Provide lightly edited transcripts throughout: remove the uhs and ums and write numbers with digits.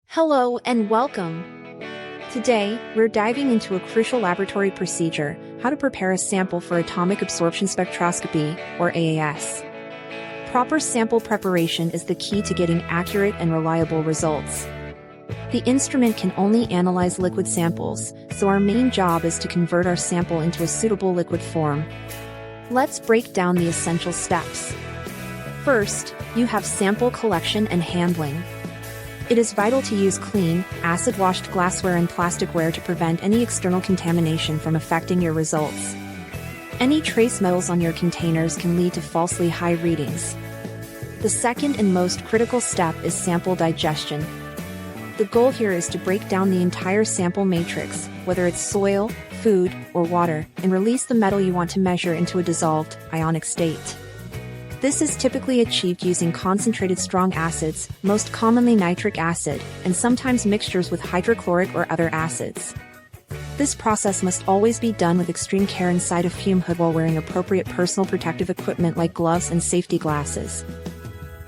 Hello and welcome. Today, we're diving into a crucial laboratory procedure, how to prepare a sample for atomic absorption spectroscopy, or AAS. Proper sample preparation is the key to getting accurate and reliable results. The instrument can only analyze liquid samples, so our main job is to convert our sample into a suitable liquid form. Let's break down the essential steps. First, you have sample collection and handling. It is vital to use clean, acid-washed glassware and plasticware to prevent any external contamination from affecting your results. Any trace metals on your containers can lead to falsely high readings. The second and most critical step is sample digestion. The goal here is to break down the entire sample matrix, whether it's soil, food, or water, and release the metal you want to measure into a dissolved, ionic state. This is typically achieved using concentrated strong acids, most commonly nitric acid, and sometimes mixtures with hydrochloric or other acids. This process must always be done with extreme care inside a fume hood while wearing appropriate personal protective equipment like gloves and safety glasses.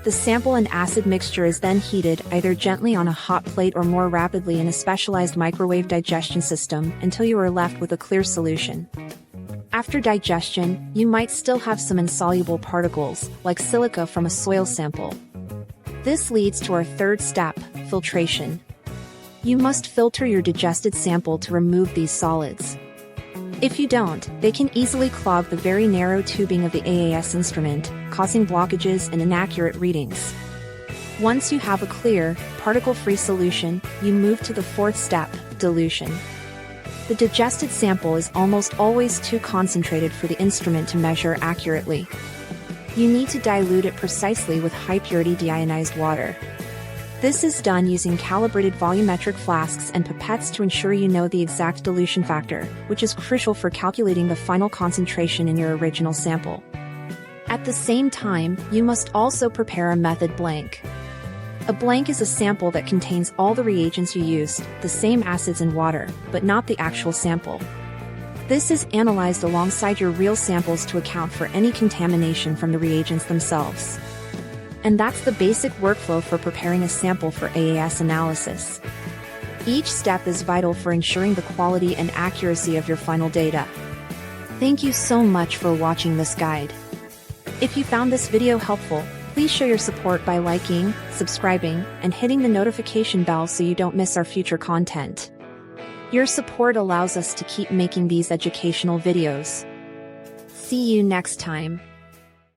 The sample and acid mixture is then heated either gently on a hot plate or more rapidly in a specialized microwave digestion system until you are left with a clear solution. After digestion, you might still have some insoluble particles, like silica from a soil sample. This leads to our third step, filtration. You must filter your digested sample to remove these solids. If you don't, they can easily clog the very narrow tubing of the AAS instrument, causing blockages and inaccurate readings. Once you have a clear, particle-free solution, you move to the fourth step, dilution. The digested sample is almost always too concentrated for the instrument to measure accurately. You need to dilute it precisely with high-purity deionized water. This is done using calibrated volumetric flasks and pipettes to ensure you know the exact dilution factor, which is crucial for calculating the final concentration in your original sample. At the same time, you must also prepare a method blank. A blank is a sample that contains all the reagents you used, the same acids and water, but not the actual sample. This is analyzed alongside your real samples to account for any contamination from the reagents themselves. And that's the basic workflow for preparing a sample for AAS analysis. Each step is vital for ensuring the quality and accuracy of your final data. Thank you so much for watching this guide. If you found this video helpful, please show your support by liking, subscribing, and hitting the notification bell so you don't miss our future content. Your support allows us to keep making these educational videos. See you next time.